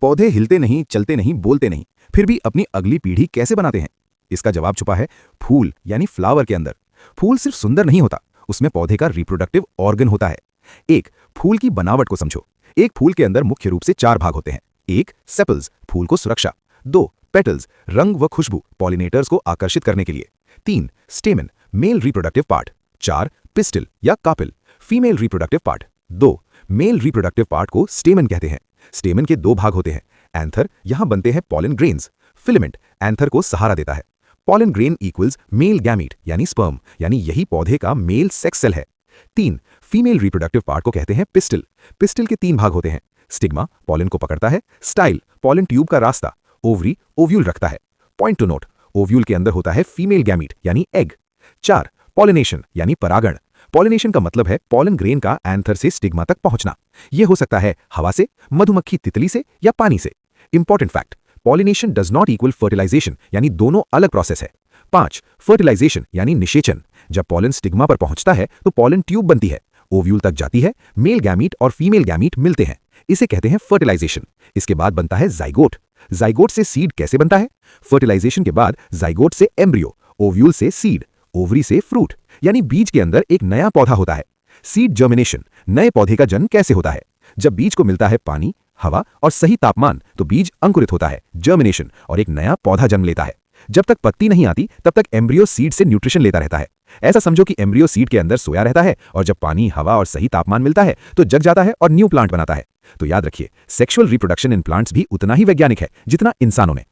पौधे हिलते नहीं, चलते नहीं, बोलते नहीं, फिर भी अपनी अगली पीढ़ी कैसे बनाते हैं? इसका जवाब छुपा है फूल यानी फ्लावर के अंदर। फूल सिर्फ सुंदर नहीं होता, उसमें पौधे का रिप्रोडक्टिव ऑर्गन होता है। एक फूल की बनावट को समझो। एक फूल के अंदर मुख्य रूप से 4 भाग होते हैं। एक सेपल्स, फूल को सुरक्षा। 2 पेटल्स, रंग व खुशबू, पॉलिनेटर्स को आकर्षित करने के लिए। 3 stamen, male reproductive part. 4 pistil या carpel, female reproductive part. 2 male reproductive part को स्टेमन कहते हैं। स्टेमन के 2 भाग होते हैं। एंथर, यहां बनते हैं पॉलन ग्रेन्स। फिलामेंट एंथर को सहारा देता है। Pollen grain equals male gamete यानी स्पर्म, यानी यही पौधे का मेल सेक्स सेल है। 3 फीमेल रिप्रोडक्टिव पार्ट को कहते हैं पिस्टिल। पिस्टिल के 3 भाग होते हैं। स्टिग्मा पॉलन को पकड़ता है। स्टाइल पॉलन ट्यूब का रास्ता। ओवरी ओव्यूल रखता है। पॉइंट टू नोट, ओव्यूल के अंदर होता है फीमेल गैमीट यानी एग। 4 पॉलिनेशन यानी परागण। पॉलिनेशन का मतलब है पॉलन ग्रेन का एंथर से स्टिग्मा तक पहुंचना। यह हो सकता है हवा से, मधुमक्खी तितली से या पानी से। Important fact, pollination does not equal fertilisation, यानी दोनों अलग प्रोसेस है। 5 फर्टिलाइजेशन यानी निषेचन। जब पॉलन स्टिग्मा पर पहुंचता है तो पॉलन ट्यूब बनती है, ओव्यूल तक जाती है, मेल गैमीट और फीमेल गैमीट मिलते हैं, इसे कहते हैं फर्टिलाइजेशन। इसके बाद बनता है जाइगोट। जाइगोट से सीड कैसे बनता है? फर्टिलाइजेशन के बाद जाइगोट से एम्ब्रियो, ओव्यूल से सीड, ओवरी से फ्रूट, यानी बीज के अंदर एक नया पौधा होता है। सीड जर्मिनेशन, नए पौधे का जन्म कैसे होता है? जब बीज को मिलता है पानी, हवा और सही तापमान तो बीज अंकुरित होता है, जर्मिनेशन, और एक नया पौधा जन्म लेता है। जब तक पत्ती नहीं आती तब तक एम्ब्रियो सीड से न्यूट्रिशन लेता रहता है। ऐसा समझो कि एम्ब्रियो सीड के अंदर सोया रहता है और जब पानी, हवा और सही तापमान मिलता है तो जग जाता है और न्यू प्लांट बनाता है। तो याद रखिए, सेक्सुअल रिप्रोडक्शन इन प्लांट्स भी उतना ही वैज्ञानिक है जितना इंसानों में।